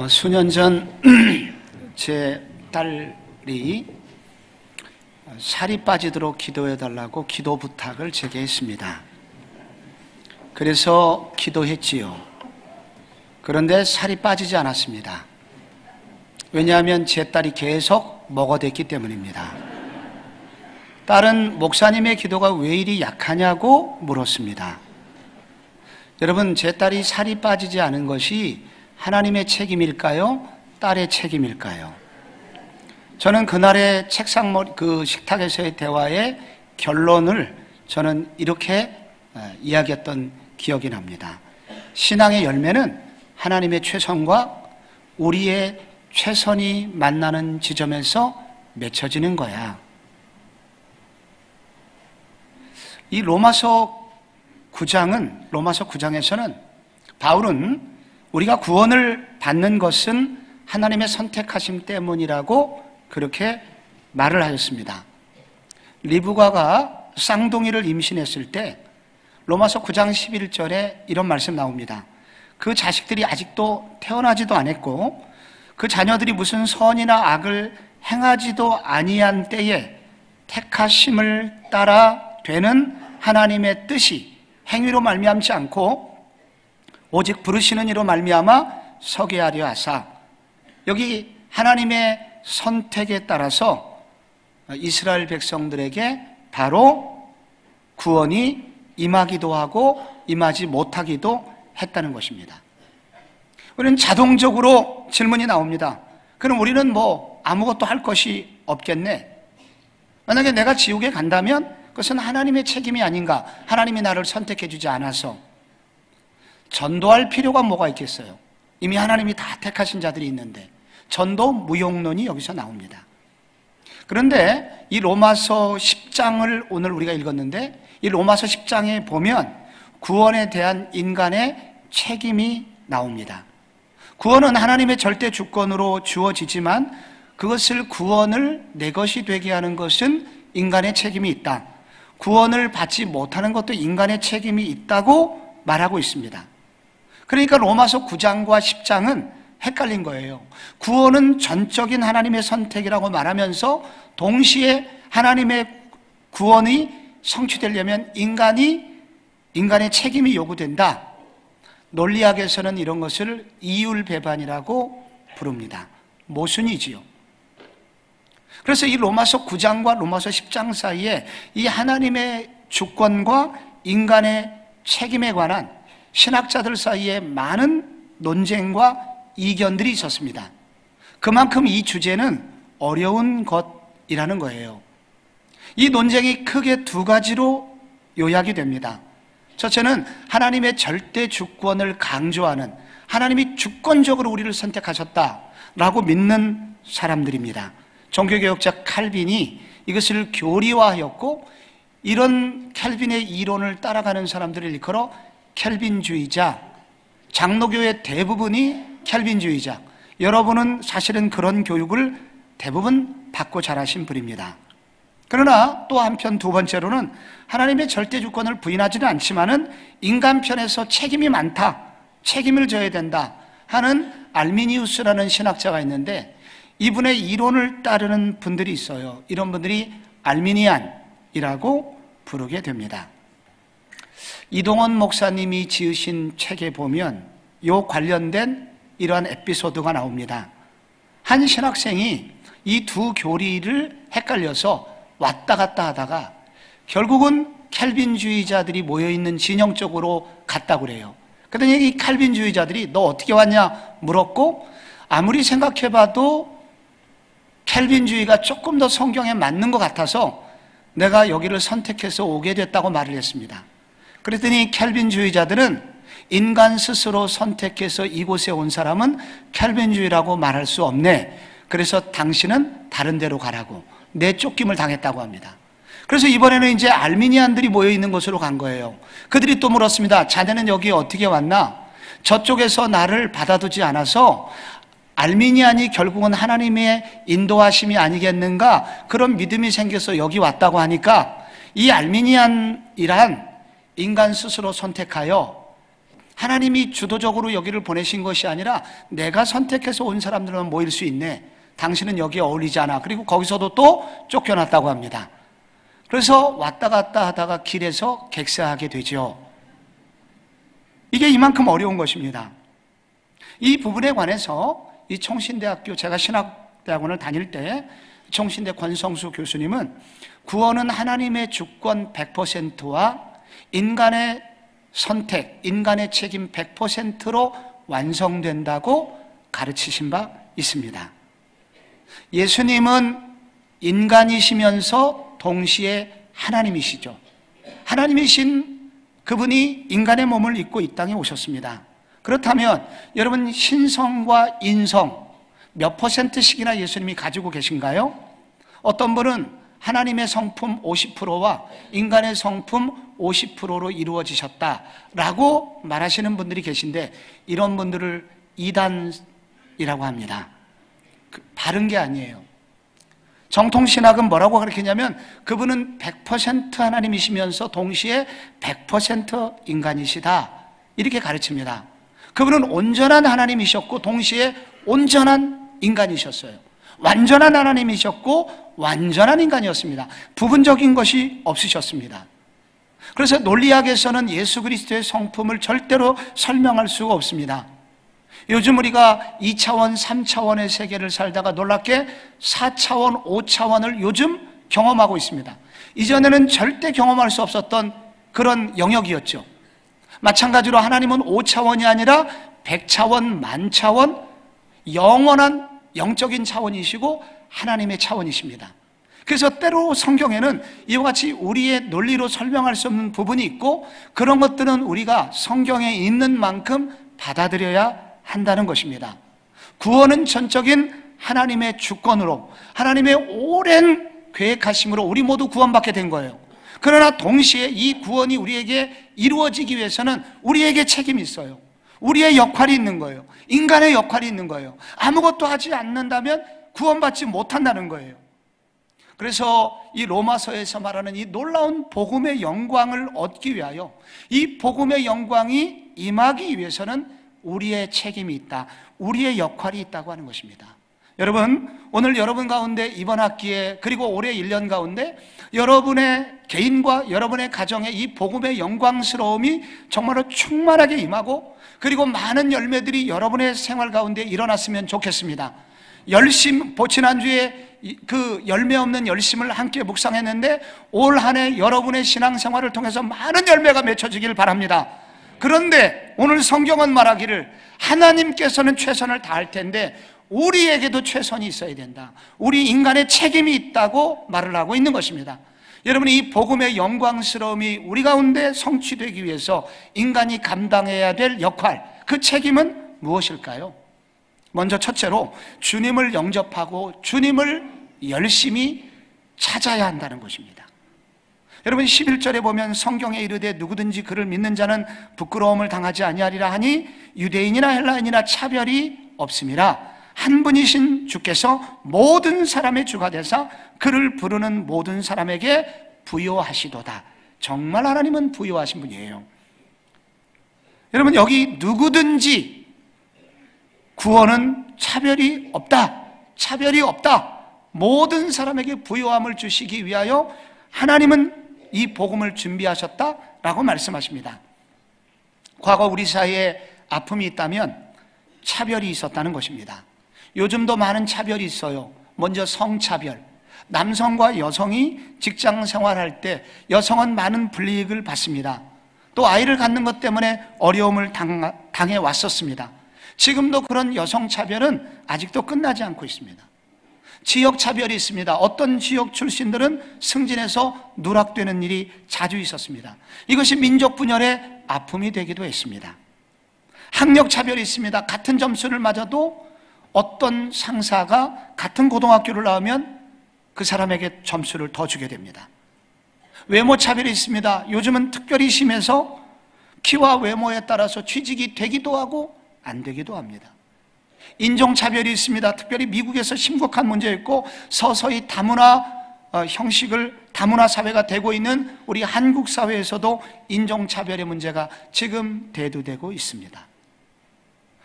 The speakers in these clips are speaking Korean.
수년 전 제 딸이 살이 빠지도록 기도해달라고 기도 부탁을 제게 했습니다. 그래서 기도했지요. 그런데 살이 빠지지 않았습니다. 왜냐하면 제 딸이 계속 먹어댔기 때문입니다. 딸은 목사님의 기도가 왜 이리 약하냐고 물었습니다. 여러분, 제 딸이 살이 빠지지 않은 것이 하나님의 책임일까요? 딸의 책임일까요? 저는 그날의 식탁에서의 대화의 결론을 저는 이렇게 이야기했던 기억이 납니다. 신앙의 열매는 하나님의 최선과 우리의 최선이 만나는 지점에서 맺혀지는 거야. 이 로마서 9장에서는 바울은 우리가 구원을 받는 것은 하나님의 선택하심 때문이라고 그렇게 말을 하였습니다. 리브가가 쌍둥이를 임신했을 때 로마서 9장 11절에 이런 말씀 나옵니다. 그 자식들이 아직도 태어나지도 않았고 그 자녀들이 무슨 선이나 악을 행하지도 아니한 때에 택하심을 따라 되는 하나님의 뜻이 행위로 말미암지 않고 오직 부르시는 이로 말미암아 서게 하려 하사, 여기 하나님의 선택에 따라서 이스라엘 백성들에게 바로 구원이 임하기도 하고 임하지 못하기도 했다는 것입니다. 우리는 자동적으로 질문이 나옵니다. 그럼 우리는 아무것도 할 것이 없겠네. 만약에 내가 지옥에 간다면 그것은 하나님의 책임이 아닌가? 하나님이 나를 선택해 주지 않아서. 전도할 필요가 뭐가 있겠어요? 이미 하나님이 다 택하신 자들이 있는데 전도 무용론이 여기서 나옵니다. 그런데 이 로마서 10장을 오늘 우리가 읽었는데 이 로마서 10장에 보면 구원에 대한 인간의 책임이 나옵니다. 구원은 하나님의 절대 주권으로 주어지지만 그것을 구원을 내 것이 되게 하는 것은 인간의 책임이 있다. 구원을 받지 못하는 것도 인간의 책임이 있다고 말하고 있습니다. 그러니까 로마서 9장과 10장은 헷갈린 거예요. 구원은 전적인 하나님의 선택이라고 말하면서 동시에 하나님의 구원이 성취되려면 인간의 책임이 요구된다. 논리학에서는 이런 것을 이율배반이라고 부릅니다. 모순이지요. 그래서 이 로마서 9장과 로마서 10장 사이에 이 하나님의 주권과 인간의 책임에 관한 신학자들 사이에 많은 논쟁과 이견들이 있었습니다. 그만큼 이 주제는 어려운 것이라는 거예요. 이 논쟁이 크게 두 가지로 요약이 됩니다. 첫째는 하나님의 절대 주권을 강조하는, 하나님이 주권적으로 우리를 선택하셨다라고 믿는 사람들입니다. 종교개혁자 칼빈이 이것을 교리화하였고 이런 칼빈의 이론을 따라가는 사람들을 일컬어 켈빈주의자, 장로교의 대부분이 켈빈주의자. 여러분은 사실은 그런 교육을 대부분 받고 자라신 분입니다. 그러나 또 한편 두 번째로는 하나님의 절대 주권을 부인하지는 않지만은 인간 편에서 책임이 많다, 책임을 져야 된다 하는 알미니우스라는 신학자가 있는데 이분의 이론을 따르는 분들이 있어요. 이런 분들이 알미니안이라고 부르게 됩니다. 이동원 목사님이 지으신 책에 보면 이 관련된 이러한 에피소드가 나옵니다. 한 신학생이 이 두 교리를 헷갈려서 왔다 갔다 하다가 결국은 켈빈주의자들이 모여있는 진영 쪽으로 갔다고 그래요. 그랬더니 이 켈빈주의자들이 너 어떻게 왔냐 물었고 아무리 생각해봐도 켈빈주의가 조금 더 성경에 맞는 것 같아서 내가 여기를 선택해서 오게 됐다고 말을 했습니다. 그랬더니 켈빈주의자들은 인간 스스로 선택해서 이곳에 온 사람은 켈빈주의라고 말할 수 없네. 그래서 당신은 다른 데로 가라고 내쫓김을 당했다고 합니다. 그래서 이번에는 이제 알미니안들이 모여있는 곳으로 간 거예요. 그들이 또 물었습니다. 자네는 여기 어떻게 왔나? 저쪽에서 나를 받아두지 않아서 알미니안이 결국은 하나님의 인도하심이 아니겠는가? 그런 믿음이 생겨서 여기 왔다고 하니까 이 알미니안이란 인간 스스로 선택하여 하나님이 주도적으로 여기를 보내신 것이 아니라 내가 선택해서 온 사람들만 모일 수 있네. 당신은 여기에 어울리지 않아. 그리고 거기서도 또 쫓겨났다고 합니다. 그래서 왔다 갔다 하다가 길에서 객사하게 되죠. 이게 이만큼 어려운 것입니다. 이 부분에 관해서 이 총신대학교, 제가 신학대학원을 다닐 때 총신대 권성수 교수님은 구원은 하나님의 주권 100%와 인간의 선택, 인간의 책임 100%로 완성된다고 가르치신 바 있습니다. 예수님은 인간이시면서 동시에 하나님이시죠. 하나님이신 그분이 인간의 몸을 입고 이 땅에 오셨습니다. 그렇다면 여러분, 신성과 인성 몇 %씩이나 예수님이 가지고 계신가요? 어떤 분은 하나님의 성품 50%와 인간의 성품 50%로 이루어지셨다라고 말하시는 분들이 계신데, 이런 분들을 이단이라고 합니다. 바른 게 아니에요. 정통신학은 뭐라고 가르치냐면 그분은 100% 하나님이시면서 동시에 100% 인간이시다, 이렇게 가르칩니다. 그분은 온전한 하나님이셨고 동시에 온전한 인간이셨어요. 완전한 하나님이셨고 완전한 인간이었습니다. 부분적인 것이 없으셨습니다. 그래서 논리학에서는 예수 그리스도의 성품을 절대로 설명할 수가 없습니다. 요즘 우리가 2차원, 3차원의 세계를 살다가 놀랍게 4차원, 5차원을 요즘 경험하고 있습니다. 이전에는 절대 경험할 수 없었던 그런 영역이었죠. 마찬가지로 하나님은 5차원이 아니라 100차원, 만차원, 영원한 영적인 차원이시고 하나님의 차원이십니다. 그래서 때로 성경에는 이와 같이 우리의 논리로 설명할 수 없는 부분이 있고, 그런 것들은 우리가 성경에 있는 만큼 받아들여야 한다는 것입니다. 구원은 전적인 하나님의 주권으로, 하나님의 오랜 계획하심으로 우리 모두 구원받게 된 거예요. 그러나 동시에 이 구원이 우리에게 이루어지기 위해서는 우리에게 책임이 있어요. 우리의 역할이 있는 거예요. 인간의 역할이 있는 거예요. 아무것도 하지 않는다면 구원받지 못한다는 거예요. 그래서 이 로마서에서 말하는 이 놀라운 복음의 영광을 얻기 위하여, 이 복음의 영광이 임하기 위해서는 우리의 책임이 있다, 우리의 역할이 있다고 하는 것입니다. 여러분, 오늘 여러분 가운데 이번 학기에, 그리고 올해 1년 가운데 여러분의 개인과 여러분의 가정에 이 복음의 영광스러움이 정말로 충만하게 임하고, 그리고 많은 열매들이 여러분의 생활 가운데 일어났으면 좋겠습니다. 지난주에 그 열매 없는 열심을 함께 묵상했는데, 올 한 해 여러분의 신앙생활을 통해서 많은 열매가 맺혀지길 바랍니다. 그런데 오늘 성경은 말하기를 하나님께서는 최선을 다할 텐데 우리에게도 최선이 있어야 된다, 우리 인간의 책임이 있다고 말을 하고 있는 것입니다. 여러분, 이 복음의 영광스러움이 우리 가운데 성취되기 위해서 인간이 감당해야 될 역할, 그 책임은 무엇일까요? 먼저 첫째로 주님을 영접하고 주님을 열심히 찾아야 한다는 것입니다. 여러분, 11절에 보면 성경에 이르되 누구든지 그를 믿는 자는 부끄러움을 당하지 아니하리라 하니 유대인이나 헬라인이나 차별이 없음이라. 한 분이신 주께서 모든 사람의 주가 되사 그를 부르는 모든 사람에게 부요하시도다. 정말 하나님은 부요하신 분이에요. 여러분, 여기 누구든지, 구원은 차별이 없다, 차별이 없다. 모든 사람에게 부요함을 주시기 위하여 하나님은 이 복음을 준비하셨다라고 말씀하십니다. 과거 우리 사이에 아픔이 있다면 차별이 있었다는 것입니다. 요즘도 많은 차별이 있어요. 먼저 성차별. 남성과 여성이 직장 생활할 때 여성은 많은 불이익을 받습니다. 또 아이를 갖는 것 때문에 어려움을 당해 왔었습니다. 지금도 그런 여성차별은 아직도 끝나지 않고 있습니다. 지역차별이 있습니다. 어떤 지역 출신들은 승진해서 누락되는 일이 자주 있었습니다. 이것이 민족 분열의 아픔이 되기도 했습니다. 학력차별이 있습니다. 같은 점수를 맞아도 어떤 상사가 같은 고등학교를 나오면 그 사람에게 점수를 더 주게 됩니다. 외모차별이 있습니다. 요즘은 특별히 심해서 키와 외모에 따라서 취직이 되기도 하고 안 되기도 합니다. 인종차별이 있습니다. 특별히 미국에서 심각한 문제였고 서서히 다문화 형식을 다문화 사회가 되고 있는 우리 한국 사회에서도 인종차별의 문제가 지금 대두되고 있습니다.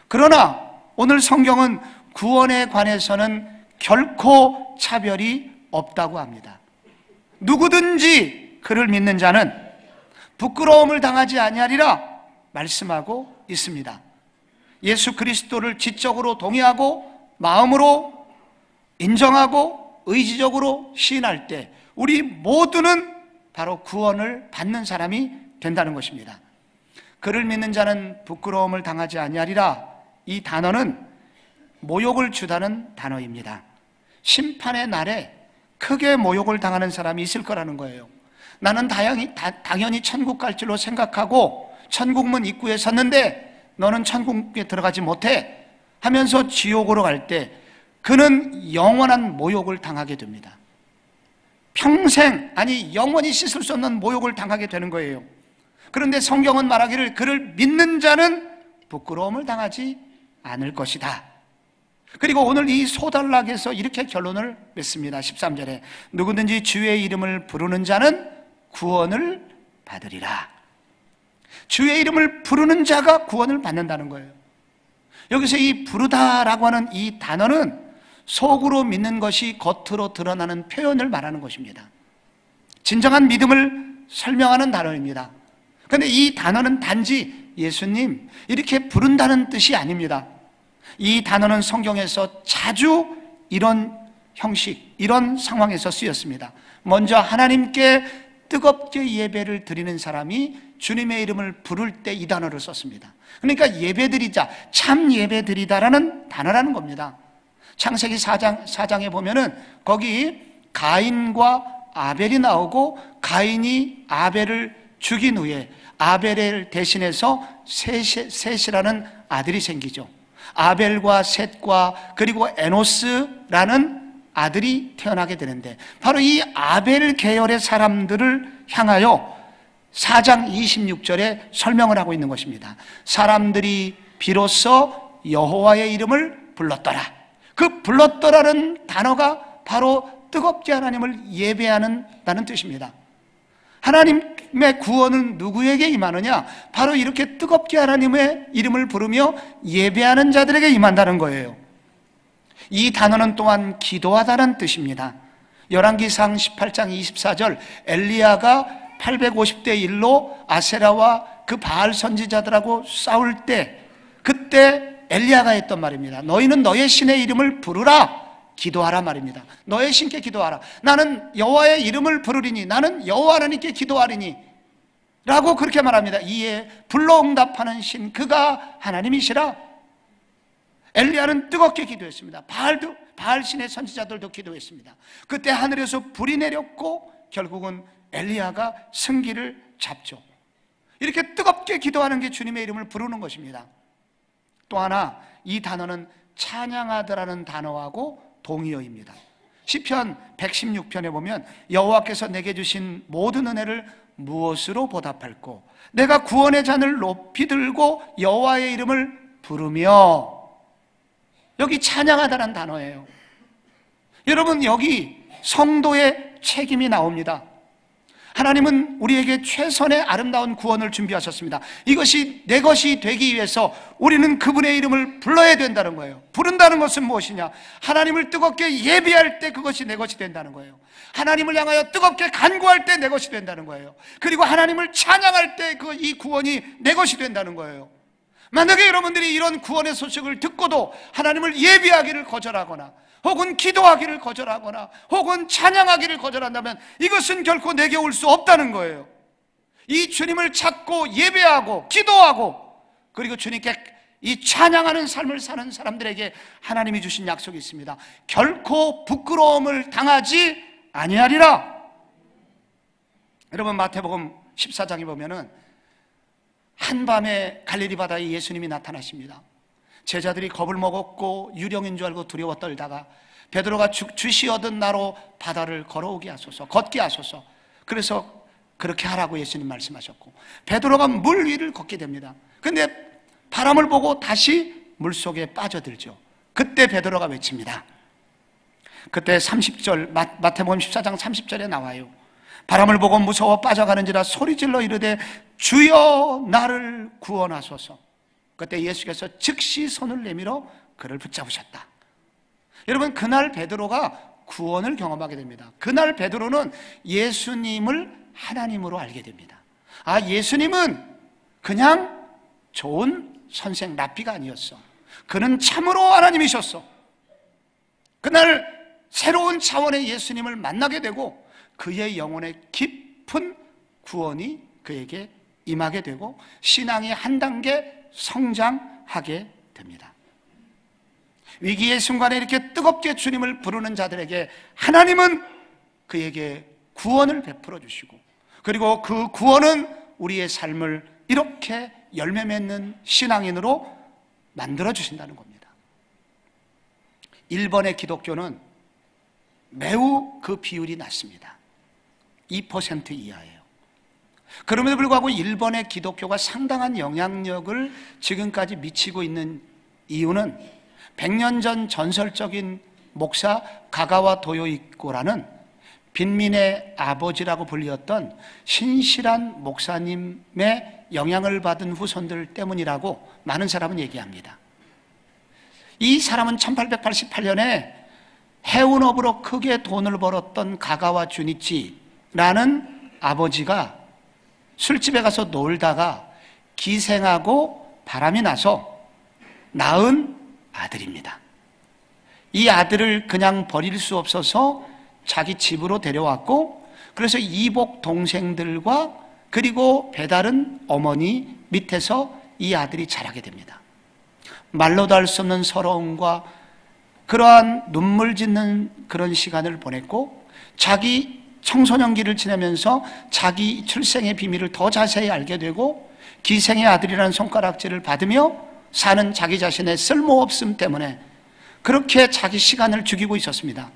그러나 오늘 성경은 구원에 관해서는 결코 차별이 없다고 합니다. 누구든지 그를 믿는 자는 부끄러움을 당하지 아니하리라 말씀하고 있습니다. 예수 그리스도를 지적으로 동의하고 마음으로 인정하고 의지적으로 시인할 때 우리 모두는 바로 구원을 받는 사람이 된다는 것입니다. 그를 믿는 자는 부끄러움을 당하지 아니하리라, 이 단어는 모욕을 주다는 단어입니다. 심판의 날에 크게 모욕을 당하는 사람이 있을 거라는 거예요. 나는 당연히 천국 갈 줄로 생각하고 천국문 입구에 섰는데 너는 천국에 들어가지 못해 하면서 지옥으로 갈 때 그는 영원한 모욕을 당하게 됩니다. 평생, 아니 영원히 씻을 수 없는 모욕을 당하게 되는 거예요. 그런데 성경은 말하기를 그를 믿는 자는 부끄러움을 당하지 않을 것이다. 그리고 오늘 이 소달락에서 이렇게 결론을 맺습니다. 13절에 누구든지 주의 이름을 부르는 자는 구원을 받으리라. 주의 이름을 부르는 자가 구원을 받는다는 거예요. 여기서 이 부르다라고 하는 이 단어는 속으로 믿는 것이 겉으로 드러나는 표현을 말하는 것입니다. 진정한 믿음을 설명하는 단어입니다. 그런데 이 단어는 단지 예수님 이렇게 부른다는 뜻이 아닙니다. 이 단어는 성경에서 자주 이런 형식, 이런 상황에서 쓰였습니다. 먼저 하나님께 뜨겁게 예배를 드리는 사람이 주님의 이름을 부를 때 이 단어를 썼습니다. 그러니까 예배드리자, 참 예배드리다라는 단어라는 겁니다. 창세기 4장에 보면은 거기 가인과 아벨이 나오고 가인이 아벨을 죽인 후에 아벨을 대신해서 셋이라는 아들이 생기죠. 아벨과 셋과 그리고 에노스라는 아들이 태어나게 되는데 바로 이 아벨 계열의 사람들을 향하여 4장 26절에 설명을 하고 있는 것입니다. 사람들이 비로소 여호와의 이름을 불렀더라. 그 불렀더라는 단어가 바로 뜨겁게 하나님을 예배하는다는 뜻입니다. 하나님의 구원은 누구에게 임하느냐? 바로 이렇게 뜨겁게 하나님의 이름을 부르며 예배하는 자들에게 임한다는 거예요. 이 단어는 또한 기도하다는 뜻입니다. 열왕기상 18장 24절 엘리야가 850대 1로 아세라와 그 바알 선지자들하고 싸울 때 그때 엘리야가 했던 말입니다. 너희는 너의 신의 이름을 부르라, 기도하라 말입니다. 너의 신께 기도하라. 나는 여호와의 이름을 부르리니, 나는 여호와 하나님께 기도하리니 라고 그렇게 말합니다. 이에 불러 응답하는 신, 그가 하나님이시라. 엘리야는 뜨겁게 기도했습니다. 바알 신의 선지자들도 기도했습니다. 그때 하늘에서 불이 내렸고 결국은 엘리야가 승기를 잡죠. 이렇게 뜨겁게 기도하는 게 주님의 이름을 부르는 것입니다. 또 하나, 이 단어는 찬양하다라는 단어하고 동의어입니다. 시편 116편에 보면 여호와께서 내게 주신 모든 은혜를 무엇으로 보답할꼬? 내가 구원의 잔을 높이 들고 여호와의 이름을 부르며, 여기 찬양하다라는 단어예요. 여러분, 여기 성도의 책임이 나옵니다. 하나님은 우리에게 최선의 아름다운 구원을 준비하셨습니다. 이것이 내 것이 되기 위해서 우리는 그분의 이름을 불러야 된다는 거예요. 부른다는 것은 무엇이냐? 하나님을 뜨겁게 예배할 때 그것이 내 것이 된다는 거예요. 하나님을 향하여 뜨겁게 간구할 때 내 것이 된다는 거예요. 그리고 하나님을 찬양할 때 이 구원이 내 것이 된다는 거예요. 만약에 여러분들이 이런 구원의 소식을 듣고도 하나님을 예배하기를 거절하거나 혹은 기도하기를 거절하거나 혹은 찬양하기를 거절한다면 이것은 결코 내게 올 수 없다는 거예요. 이 주님을 찾고 예배하고 기도하고 그리고 주님께 이 찬양하는 삶을 사는 사람들에게 하나님이 주신 약속이 있습니다. 결코 부끄러움을 당하지 아니하리라. 여러분, 마태복음 14장에 보면은 한밤에 갈릴리 바다에 예수님이 나타나십니다. 제자들이 겁을 먹었고 유령인 줄 알고 두려워 떨다가 베드로가 주시 얻은 나로 바다를 걸어오게 하소서, 걷게 하소서. 그래서 그렇게 하라고 예수님 말씀하셨고 베드로가 물 위를 걷게 됩니다. 그런데 바람을 보고 다시 물속에 빠져들죠. 그때 베드로가 외칩니다. 그때 30절, 마태복음 14장 30절에 나와요. 바람을 보고 무서워 빠져가는지라 소리질러 이르되 주여 나를 구원하소서. 그때 예수께서 즉시 손을 내밀어 그를 붙잡으셨다. 여러분, 그날 베드로가 구원을 경험하게 됩니다. 그날 베드로는 예수님을 하나님으로 알게 됩니다. 아, 예수님은 그냥 좋은 선생 랍비가 아니었어. 그는 참으로 하나님이셨어. 그날 새로운 차원의 예수님을 만나게 되고 그의 영혼에 깊은 구원이 그에게 임하게 되고 신앙이 한 단계 성장하게 됩니다. 위기의 순간에 이렇게 뜨겁게 주님을 부르는 자들에게 하나님은 그에게 구원을 베풀어 주시고, 그리고 그 구원은 우리의 삶을 이렇게 열매 맺는 신앙인으로 만들어 주신다는 겁니다. 일본의 기독교는 매우 그 비율이 낮습니다. 2% 이하예요. 그럼에도 불구하고 일본의 기독교가 상당한 영향력을 지금까지 미치고 있는 이유는 100년 전 전설적인 목사 가가와 도요이코라는 빈민의 아버지라고 불리었던 신실한 목사님의 영향을 받은 후손들 때문이라고 많은 사람은 얘기합니다. 이 사람은 1888년에 해운업으로 크게 돈을 벌었던 가가와 주니치라는 아버지가 술집에 가서 놀다가 기생하고 바람이 나서 낳은 아들입니다. 이 아들을 그냥 버릴 수 없어서 자기 집으로 데려왔고, 그래서 이복 동생들과 그리고 배다른 어머니 밑에서 이 아들이 자라게 됩니다. 말로도 할 수 없는 서러움과 그러한 눈물 짓는 그런 시간을 보냈고, 자기 청소년기를 지내면서 자기 출생의 비밀을 더 자세히 알게 되고, 기생의 아들이라는 손가락질을 받으며 사는 자기 자신의 쓸모없음 때문에 그렇게 자기 시간을 죽이고 있었습니다.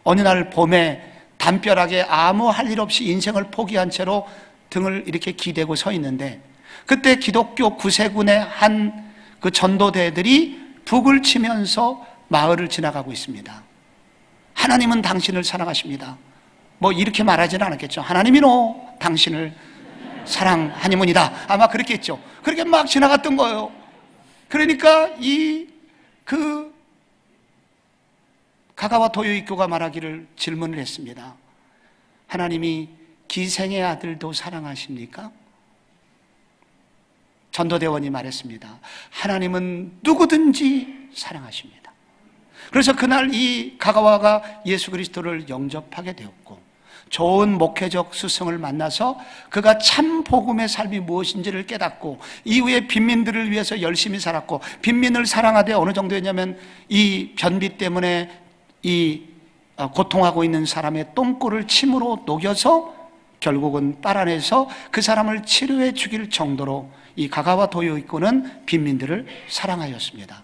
어느 날 봄에 담벼락에 아무 할 일 없이 인생을 포기한 채로 등을 이렇게 기대고 서 있는데, 그때 기독교 구세군의 한 그 전도대들이 북을 치면서 마을을 지나가고 있습니다. 하나님은 당신을 사랑하십니다. 뭐 이렇게 말하지는 않았겠죠. 하나님이노 당신을 사랑하니문이다. 아마 그랬겠죠. 그렇게 막 지나갔던 거예요. 그러니까 가가와 도요이코가 말하기를 질문을 했습니다. 하나님이 기생의 아들도 사랑하십니까? 전도대원이 말했습니다. 하나님은 누구든지 사랑하십니다. 그래서 그날 이 가가와가 예수 그리스도를 영접하게 되었고, 좋은 목회적 스승을 만나서 그가 참 복음의 삶이 무엇인지를 깨닫고 이후에 빈민들을 위해서 열심히 살았고, 빈민을 사랑하되 어느 정도였냐면 이 변비 때문에 이 고통하고 있는 사람의 똥꼬를 침으로 녹여서 결국은 빨아내서 그 사람을 치료해 주길 정도로 이 가가와 도요이코는 빈민들을 사랑하였습니다.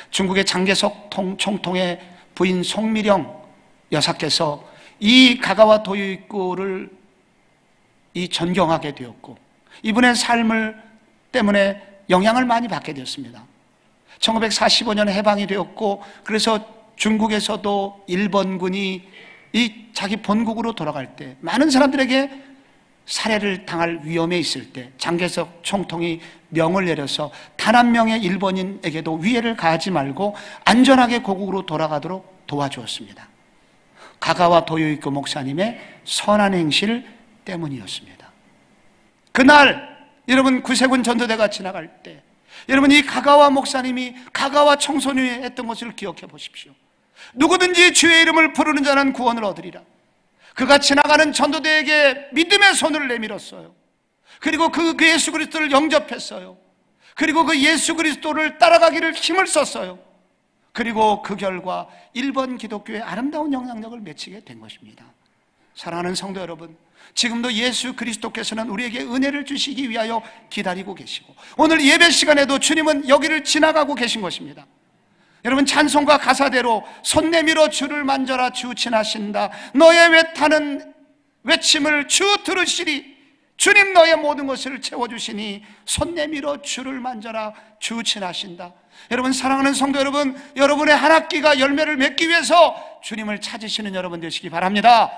중국의 장개석 총통의 부인 송미령 여사께서 이 가가와 도요이코를 존경하게 되었고, 이분의 삶을 때문에 영향을 많이 받게 되었습니다. 1945년에 해방이 되었고, 그래서 중국에서도 일본군이 자기 본국으로 돌아갈 때 많은 사람들에게 살해를 당할 위험에 있을 때 장개석 총통이 명을 내려서 단 한 명의 일본인에게도 위해를 가하지 말고 안전하게 고국으로 돌아가도록 도와주었습니다. 가가와 도요이코 목사님의 선한 행실 때문이었습니다. 그날 여러분 구세군 전도대가 지나갈 때 여러분 이 가가와 목사님이 가가와 청소년이 했던 것을 기억해 보십시오. 누구든지 주의 이름을 부르는 자는 구원을 얻으리라. 그가 지나가는 전도대에게 믿음의 손을 내밀었어요. 그리고 그 예수 그리스도를 영접했어요. 그리고 그 예수 그리스도를 따라가기를 힘을 썼어요. 그리고 그 결과 일본 기독교의 아름다운 영향력을 맺히게 된 것입니다. 사랑하는 성도 여러분, 지금도 예수 그리스도께서는 우리에게 은혜를 주시기 위하여 기다리고 계시고, 오늘 예배 시간에도 주님은 여기를 지나가고 계신 것입니다. 여러분 찬송가 가사대로 손 내밀어 주를 만져라 주 지나신다. 너의 외타는 외침을 주 들으시리. 주님 너의 모든 것을 채워주시니 손 내밀어 주를 만져라 주 지나신다. 여러분 사랑하는 성도 여러분, 여러분의 한 학기가 열매를 맺기 위해서 주님을 찾으시는 여러분 되시기 바랍니다.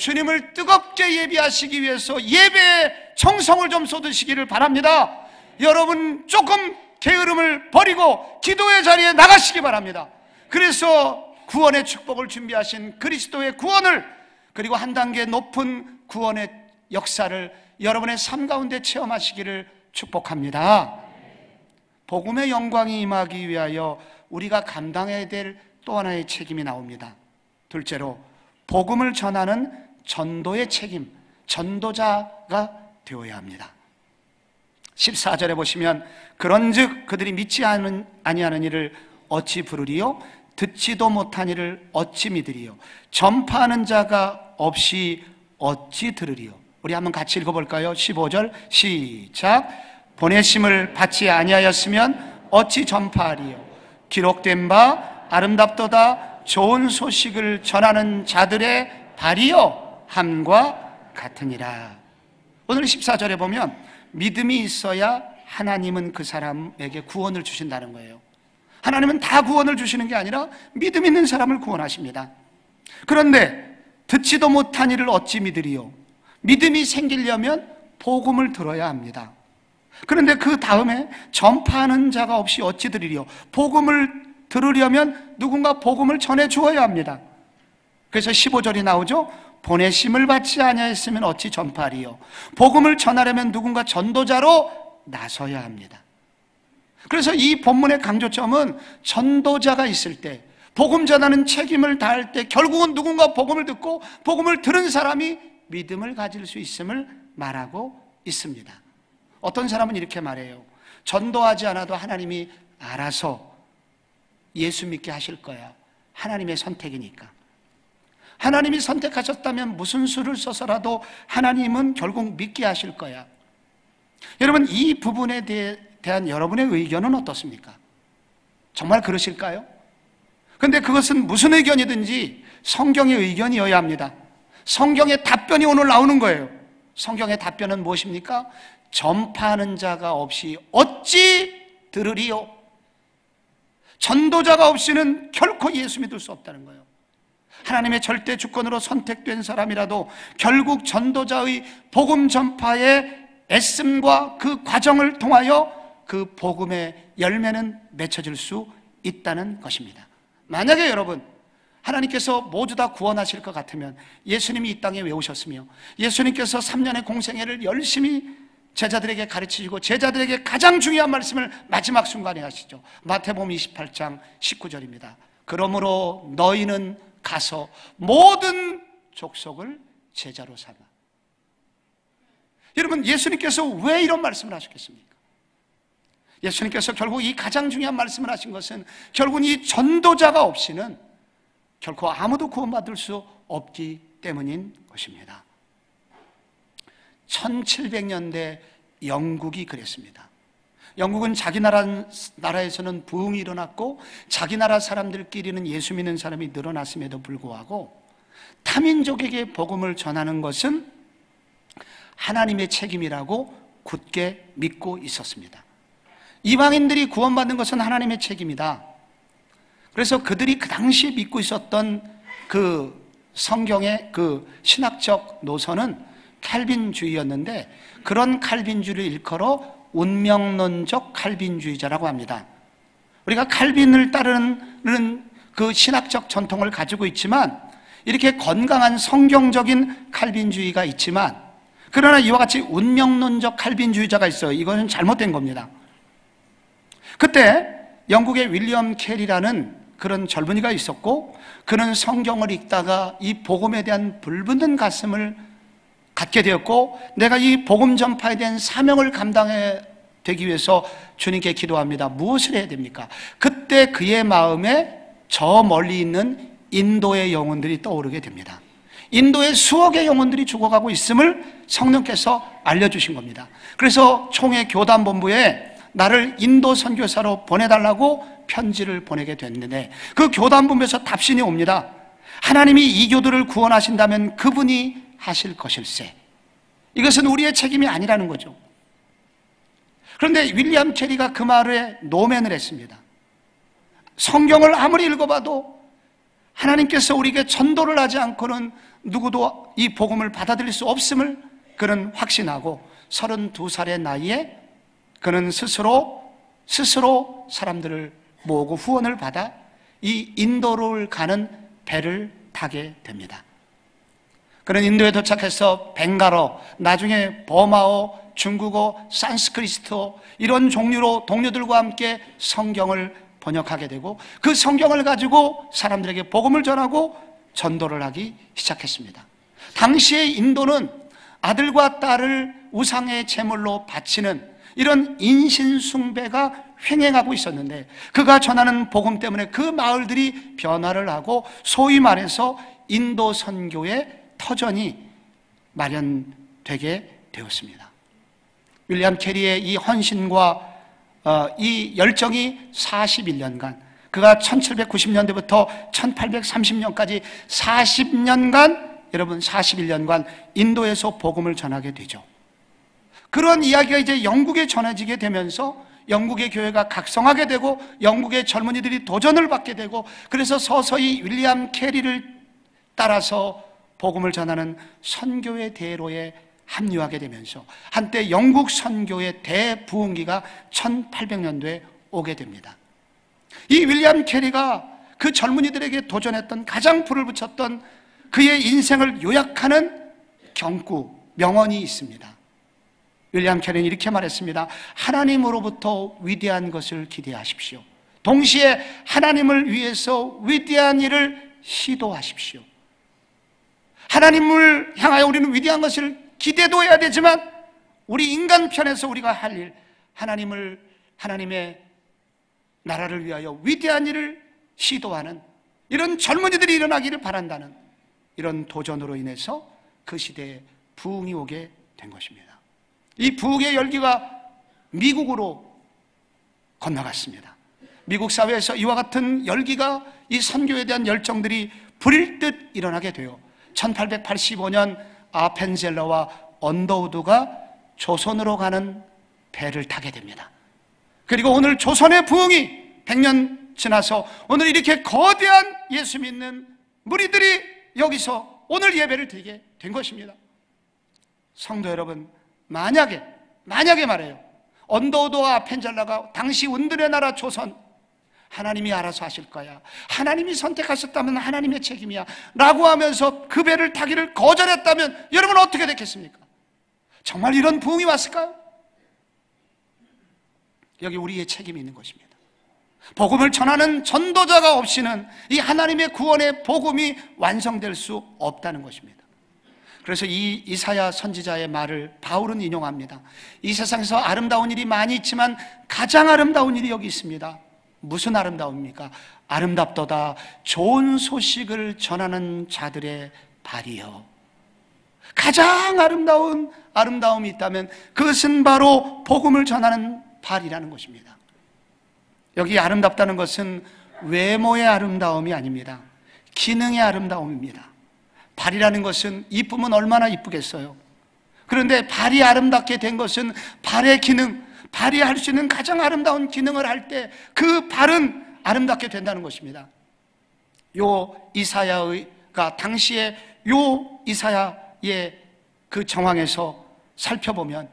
주님을 뜨겁게 예비하시기 위해서 예배에 정성을 좀 쏟으시기를 바랍니다. 여러분 조금 게으름을 버리고 기도의 자리에 나가시기 바랍니다. 그래서 구원의 축복을 준비하신 그리스도의 구원을, 그리고 한 단계 높은 구원의 역사를 여러분의 삶 가운데 체험하시기를 축복합니다. 복음의 영광이 임하기 위하여 우리가 감당해야 될 또 하나의 책임이 나옵니다. 둘째로, 복음을 전하는 전도의 책임, 전도자가 되어야 합니다. 14절에 보시면 그런즉 그들이 믿지 아니하는 이를 어찌 부르리요? 듣지도 못한 이를 어찌 믿으리요? 전파하는 자가 없이 어찌 들으리요? 우리 한번 같이 읽어볼까요? 15절 시작. 보내심을 받지 아니하였으면 어찌 전파하리요? 기록된 바 아름답도다 좋은 소식을 전하는 자들의 발이요 함과 같으니라. 오늘 14절에 보면 믿음이 있어야 하나님은 그 사람에게 구원을 주신다는 거예요. 하나님은 다 구원을 주시는 게 아니라 믿음 있는 사람을 구원하십니다. 그런데 듣지도 못한 이를 어찌 믿으리요? 믿음이 생기려면 복음을 들어야 합니다. 그런데 그 다음에 전파하는 자가 없이 어찌 들으리요? 복음을 들으려면 누군가 복음을 전해 주어야 합니다. 그래서 15절이 나오죠. 보내심을 받지 아니하였으면 어찌 전파하리요? 복음을 전하려면 누군가 전도자로 나서야 합니다. 그래서 이 본문의 강조점은 전도자가 있을 때, 복음 전하는 책임을 다할 때 결국은 누군가 복음을 듣고 복음을 들은 사람이 믿음을 가질 수 있음을 말하고 있습니다. 어떤 사람은 이렇게 말해요. 전도하지 않아도 하나님이 알아서 예수 믿게 하실 거야. 하나님의 선택이니까. 하나님이 선택하셨다면 무슨 수를 써서라도 하나님은 결국 믿게 하실 거야. 여러분, 이 부분에 대한 여러분의 의견은 어떻습니까? 정말 그러실까요? 근데 그것은 무슨 의견이든지 성경의 의견이어야 합니다. 성경의 답변이 오늘 나오는 거예요. 성경의 답변은 무엇입니까? 전파하는 자가 없이 어찌 들으리요? 전도자가 없이는 결코 예수 믿을 수 없다는 거예요. 하나님의 절대 주권으로 선택된 사람이라도 결국 전도자의 복음 전파의 애씀과 그 과정을 통하여 그 복음의 열매는 맺혀질 수 있다는 것입니다. 만약에 여러분, 하나님께서 모두 다 구원하실 것 같으면 예수님이 이 땅에 왜 오셨으며 예수님께서 3년의 공생애를 열심히 제자들에게 가르치시고 제자들에게 가장 중요한 말씀을 마지막 순간에 하시죠. 마태복음 28장 19절입니다. 그러므로 너희는 가서 모든 족속을 제자로 삼아. 여러분, 예수님께서 왜 이런 말씀을 하셨겠습니까? 예수님께서 결국 이 가장 중요한 말씀을 하신 것은 결국 이 전도자가 없이는 결코 아무도 구원받을 수 없기 때문인 것입니다. 1700년대 영국이 그랬습니다. 영국은 자기 나라에서는 부흥이 일어났고 자기 나라 사람들끼리는 예수 믿는 사람이 늘어났음에도 불구하고 타민족에게 복음을 전하는 것은 하나님의 책임이라고 굳게 믿고 있었습니다. 이방인들이 구원받는 것은 하나님의 책임이다. 그래서 그들이 그 당시에 믿고 있었던 그 성경의 그 신학적 노선은 칼빈주의였는데 그런 칼빈주의를 일컬어 운명론적 칼빈주의자라고 합니다. 우리가 칼빈을 따르는 그 신학적 전통을 가지고 있지만 이렇게 건강한 성경적인 칼빈주의가 있지만 그러나 이와 같이 운명론적 칼빈주의자가 있어요. 이거는 잘못된 겁니다. 그때 영국의 윌리엄 캐리라는 그런 젊은이가 있었고 그는 성경을 읽다가 이 복음에 대한 불붙는 가슴을 갖게 되었고 내가 이 복음 전파에 대한 사명을 감당해 되기 위해서 주님께 기도합니다. 무엇을 해야 됩니까? 그때 그의 마음에 저 멀리 있는 인도의 영혼들이 떠오르게 됩니다. 인도의 수억의 영혼들이 죽어가고 있음을 성령께서 알려주신 겁니다. 그래서 총회 교단본부에 나를 인도 선교사로 보내달라고 편지를 보내게 됐는데 그 교단본부에서 답신이 옵니다. 하나님이 이 교도를 구원하신다면 그분이 하실 것일세. 이것은 우리의 책임이 아니라는 거죠. 그런데 윌리엄 캐리가 그 말에 노면을 했습니다. 성경을 아무리 읽어봐도 하나님께서 우리에게 전도를 하지 않고는 누구도 이 복음을 받아들일 수 없음을 그는 확신하고 32살의 나이에 그는 스스로 사람들을 모으고 후원을 받아 이 인도를 가는 배를 타게 됩니다. 그는 인도에 도착해서 벵갈어, 나중에 버마어, 중국어, 산스크리트어 이런 종류로 동료들과 함께 성경을 번역하게 되고 그 성경을 가지고 사람들에게 복음을 전하고 전도를 하기 시작했습니다. 당시의 인도는 아들과 딸을 우상의 제물로 바치는 이런 인신숭배가 횡행하고 있었는데 그가 전하는 복음 때문에 그 마을들이 변화를 하고 소위 말해서 인도 선교의 터전이 마련되게 되었습니다. 윌리엄 캐리의 이 헌신과 이 열정이 41년간, 그가 1790년대부터 1830년까지 40년간, 여러분 41년간 인도에서 복음을 전하게 되죠. 그런 이야기가 이제 영국에 전해지게 되면서 영국의 교회가 각성하게 되고 영국의 젊은이들이 도전을 받게 되고 그래서 서서히 윌리엄 캐리를 따라서 복음을 전하는 선교의 대로에 합류하게 되면서 한때 영국 선교의 대부흥기가 1800년도에 오게 됩니다. 이 윌리엄 캐리가 그 젊은이들에게 도전했던, 가장 불을 붙였던 그의 인생을 요약하는 경구, 명언이 있습니다. 윌리엄 캐리는 이렇게 말했습니다. 하나님으로부터 위대한 것을 기대하십시오. 동시에 하나님을 위해서 위대한 일을 시도하십시오. 하나님을 향하여 우리는 위대한 것을 기대도 해야 되지만 우리 인간 편에서 우리가 할 일, 하나님의 나라를 위하여 위대한 일을 시도하는 이런 젊은이들이 일어나기를 바란다는 이런 도전으로 인해서 그 시대에 부흥이 오게 된 것입니다. 이 부흥의 열기가 미국으로 건너갔습니다. 미국 사회에서 이와 같은 열기가, 이 선교에 대한 열정들이 불일 듯 일어나게 돼요. 1885년 아펜젤러와 언더우드가 조선으로 가는 배를 타게 됩니다. 그리고 오늘 조선의 부흥이 100년 지나서 오늘 이렇게 거대한 예수 믿는 무리들이 여기서 오늘 예배를 드리게 된 것입니다. 성도 여러분, 만약에 말해요, 언더우드와 아펜젤러가 당시 운들의 나라 조선, 하나님이 알아서 하실 거야, 하나님이 선택하셨다면 하나님의 책임이야 라고 하면서 그 배를 타기를 거절했다면 여러분 어떻게 됐겠습니까? 정말 이런 부흥이 왔을까요? 여기 우리의 책임이 있는 것입니다. 복음을 전하는 전도자가 없이는 이 하나님의 구원의 복음이 완성될 수 없다는 것입니다. 그래서 이 이사야 선지자의 말을 바울은 인용합니다. 이 세상에서 아름다운 일이 많이 있지만 가장 아름다운 일이 여기 있습니다. 무슨 아름다움입니까? 아름답도다 좋은 소식을 전하는 자들의 발이요. 가장 아름다운 아름다움이 있다면 그것은 바로 복음을 전하는 발이라는 것입니다. 여기 아름답다는 것은 외모의 아름다움이 아닙니다. 기능의 아름다움입니다. 발이라는 것은 이쁘면 얼마나 이쁘겠어요. 그런데 발이 아름답게 된 것은 발의 기능, 발이 할 수 있는 가장 아름다운 기능을 할 때 그 발은 아름답게 된다는 것입니다. 요 이사야가 당시에 요 이사야의 그 정황에서 살펴보면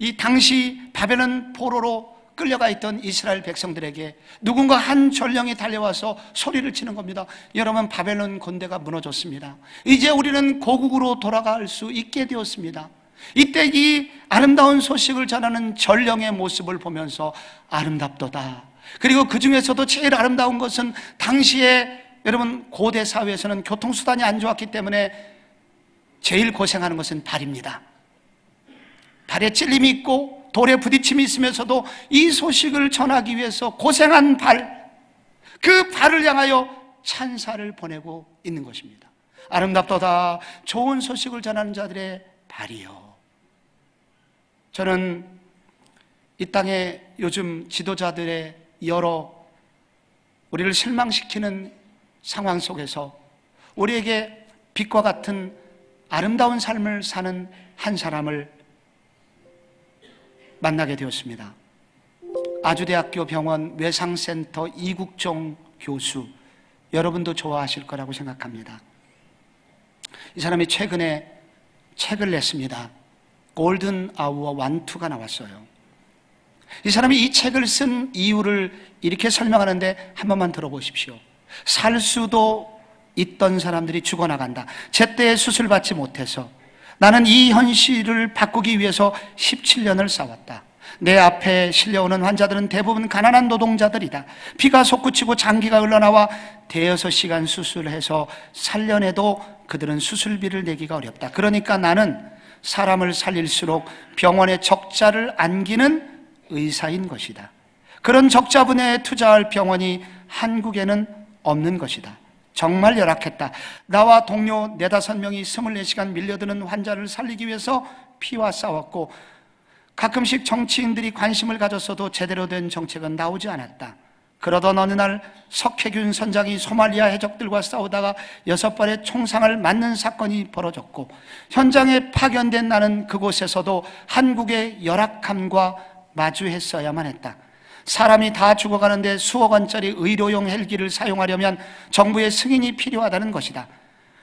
이 당시 바벨론 포로로 끌려가 있던 이스라엘 백성들에게 누군가 한 전령이 달려와서 소리를 치는 겁니다. 여러분, 바벨론 군대가 무너졌습니다. 이제 우리는 고국으로 돌아갈 수 있게 되었습니다. 이때 이 아름다운 소식을 전하는 전령의 모습을 보면서 아름답도다. 그리고 그 중에서도 제일 아름다운 것은 당시에 여러분 고대 사회에서는 교통수단이 안 좋았기 때문에 제일 고생하는 것은 발입니다. 발에 찔림이 있고 돌에 부딪힘이 있으면서도 이 소식을 전하기 위해서 고생한 발, 그 발을 향하여 찬사를 보내고 있는 것입니다. 아름답도다 좋은 소식을 전하는 자들의 발이요. 저는 이 땅에 요즘 지도자들의 여러 우리를 실망시키는 상황 속에서 우리에게 빛과 같은 아름다운 삶을 사는 한 사람을 만나게 되었습니다. 아주대학교 병원 외상센터 이국종 교수, 여러분도 좋아하실 거라고 생각합니다. 이 사람이 최근에 책을 냈습니다. 골든 아워 1, 2가 나왔어요. 이 사람이 이 책을 쓴 이유를 이렇게 설명하는데 한 번만 들어보십시오. 살 수도 있던 사람들이 죽어나간다. 제때 수술받지 못해서 나는 이 현실을 바꾸기 위해서 17년을 싸웠다. 내 앞에 실려오는 환자들은 대부분 가난한 노동자들이다. 피가 솟구치고 장기가 흘러나와 대여섯 시간 수술해서 살려내도 그들은 수술비를 내기가 어렵다. 그러니까 나는 사람을 살릴수록 병원에 적자를 안기는 의사인 것이다. 그런 적자 분야에 투자할 병원이 한국에는 없는 것이다. 정말 열악했다. 나와 동료 4-5명이 24시간 밀려드는 환자를 살리기 위해서 피와 싸웠고 가끔씩 정치인들이 관심을 가졌어도 제대로 된 정책은 나오지 않았다. 그러던 어느 날 석혜균 선장이 소말리아 해적들과 싸우다가 6발의 총상을 맞는 사건이 벌어졌고 현장에 파견된 나는 그곳에서도 한국의 열악함과 마주했어야만 했다. 사람이 다 죽어가는데 수억 원짜리 의료용 헬기를 사용하려면 정부의 승인이 필요하다는 것이다.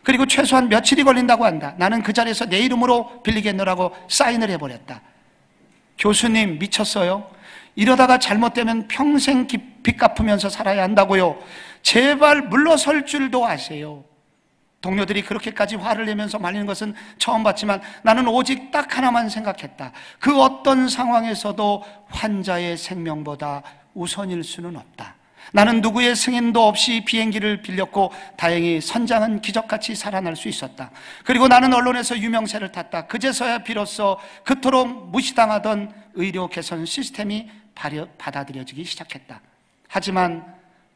그리고 최소한 며칠이 걸린다고 한다. 나는 그 자리에서 내 이름으로 빌리겠노라고 사인을 해버렸다. 교수님 미쳤어요? 이러다가 잘못되면 평생 빚 갚으면서 살아야 한다고요. 제발 물러설 줄도 아세요. 동료들이 그렇게까지 화를 내면서 말리는 것은 처음 봤지만 나는 오직 딱 하나만 생각했다. 그 어떤 상황에서도 환자의 생명보다 우선일 수는 없다. 나는 누구의 승인도 없이 비행기를 빌렸고 다행히 선장은 기적같이 살아날 수 있었다. 그리고 나는 언론에서 유명세를 탔다. 그제서야 비로소 그토록 무시당하던 의료 개선 시스템이 받아들여지기 시작했다. 하지만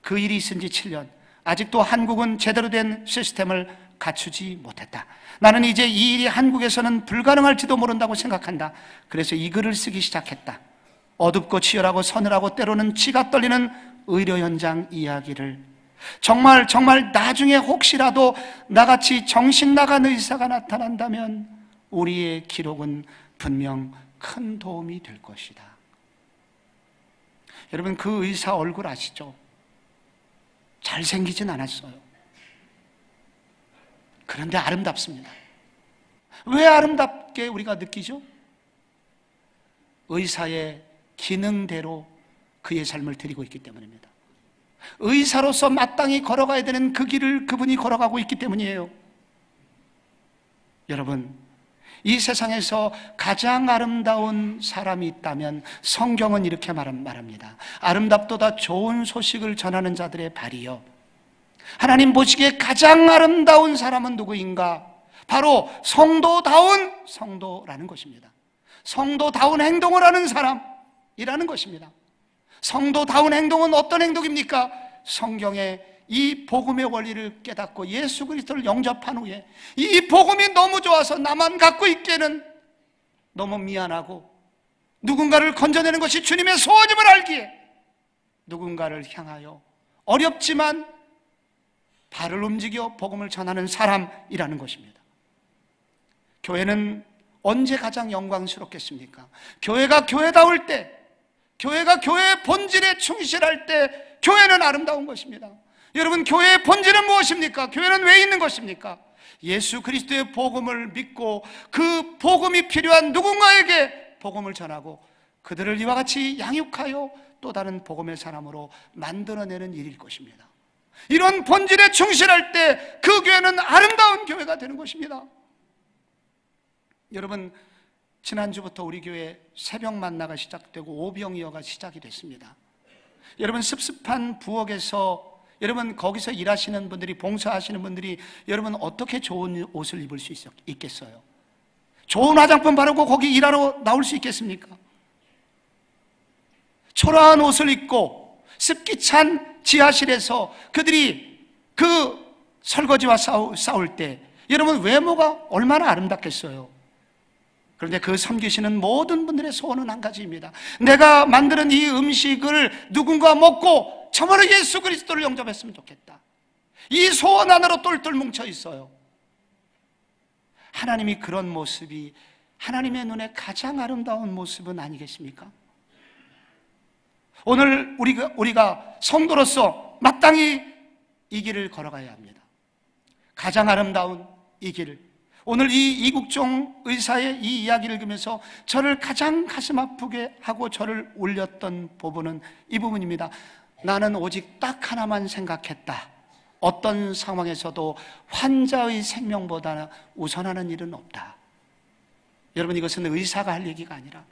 그 일이 있은 지 7년, 아직도 한국은 제대로 된 시스템을 갖추지 못했다. 나는 이제 이 일이 한국에서는 불가능할지도 모른다고 생각한다. 그래서 이 글을 쓰기 시작했다. 어둡고 치열하고 서늘하고 때로는 치가 떨리는 의료 현장 이야기를 정말 나중에 혹시라도 나같이 정신 나간 의사가 나타난다면 우리의 기록은 분명 큰 도움이 될 것이다. 여러분, 그 의사 얼굴 아시죠? 잘생기진 않았어요. 그런데 아름답습니다. 왜 아름답게 우리가 느끼죠? 의사의 기능대로 그의 삶을 드리고 있기 때문입니다. 의사로서 마땅히 걸어가야 되는 그 길을 그분이 걸어가고 있기 때문이에요. 여러분, 이 세상에서 가장 아름다운 사람이 있다면 성경은 이렇게 말합니다. 아름답도다 좋은 소식을 전하는 자들의 발이요. 하나님 보시기에 가장 아름다운 사람은 누구인가? 바로 성도다운 성도라는 것입니다. 성도다운 행동을 하는 사람이라는 것입니다. 성도다운 행동은 어떤 행동입니까? 성경에 이 복음의 원리를 깨닫고 예수 그리스도를 영접한 후에 이 복음이 너무 좋아서 나만 갖고 있기에는 너무 미안하고 누군가를 건져내는 것이 주님의 소원임을 알기에 누군가를 향하여 어렵지만 발을 움직여 복음을 전하는 사람이라는 것입니다. 교회는 언제 가장 영광스럽겠습니까? 교회가 교회다울 때, 교회가 교회의 본질에 충실할 때 교회는 아름다운 것입니다. 여러분, 교회의 본질은 무엇입니까? 교회는 왜 있는 것입니까? 예수 그리스도의 복음을 믿고 그 복음이 필요한 누군가에게 복음을 전하고 그들을 이와 같이 양육하여 또 다른 복음의 사람으로 만들어내는 일일 것입니다. 이런 본질에 충실할 때 그 교회는 아름다운 교회가 되는 것입니다. 여러분, 지난주부터 우리 교회 새벽 만나가 시작되고 오병이어가 시작이 됐습니다. 여러분, 습습한 부엌에서 여러분 거기서 일하시는 분들이, 봉사하시는 분들이 여러분 어떻게 좋은 옷을 입을 수 있겠어요? 좋은 화장품 바르고 거기 일하러 나올 수 있겠습니까? 초라한 옷을 입고 습기 찬 지하실에서 그들이 그 설거지와 싸울 때 여러분 외모가 얼마나 아름답겠어요? 그런데 그 섬기시는 모든 분들의 소원은 한 가지입니다. 내가 만드는 이 음식을 누군가 먹고 정말로 예수 그리스도를 영접했으면 좋겠다. 이 소원 안으로 똘똘 뭉쳐 있어요. 하나님이 그런 모습이 하나님의 눈에 가장 아름다운 모습은 아니겠습니까? 오늘 우리가 성도로서 마땅히 이 길을 걸어가야 합니다. 가장 아름다운 이 길. 오늘 이 이국종 의사의 이 이야기를 읽으면서 저를 가장 가슴 아프게 하고 저를 울렸던 부분은 이 부분입니다. 나는 오직 딱 하나만 생각했다. 어떤 상황에서도 환자의 생명보다 우선하는 일은 없다. 여러분, 이것은 의사가 할 얘기가 아니라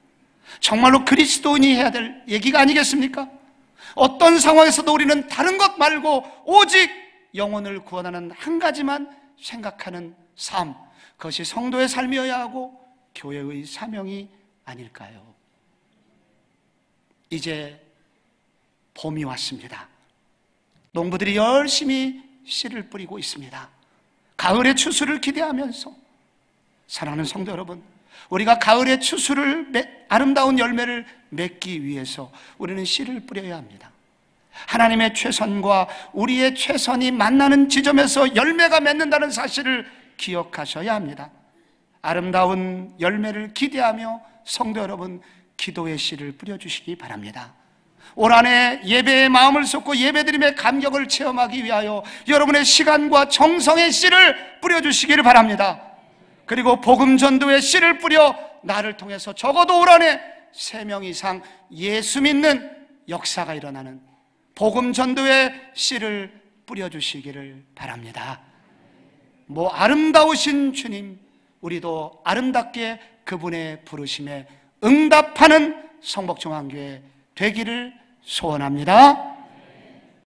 정말로 그리스도인이 해야 될 얘기가 아니겠습니까? 어떤 상황에서도 우리는 다른 것 말고 오직 영혼을 구원하는 한 가지만 생각하는 삶, 그것이 성도의 삶이어야 하고 교회의 사명이 아닐까요? 이제 봄이 왔습니다. 농부들이 열심히 씨를 뿌리고 있습니다. 가을의 추수를 기대하면서 사랑하는 성도 여러분, 우리가 가을의 추수를 아름다운 열매를 맺기 위해서 우리는 씨를 뿌려야 합니다. 하나님의 최선과 우리의 최선이 만나는 지점에서 열매가 맺는다는 사실을 기억하셔야 합니다. 아름다운 열매를 기대하며 성도 여러분, 기도의 씨를 뿌려주시기 바랍니다. 올 한해 예배의 마음을 쏟고 예배드림의 감격을 체험하기 위하여 여러분의 시간과 정성의 씨를 뿌려주시기를 바랍니다. 그리고 복음 전도의 씨를 뿌려 나를 통해서 적어도 올 한해 3명 이상 예수 믿는 역사가 일어나는 복음 전도의 씨를 뿌려주시기를 바랍니다. 아름다우신 주님, 우리도 아름답게 그분의 부르심에 응답하는 성복중앙교회 되기를 소원합니다.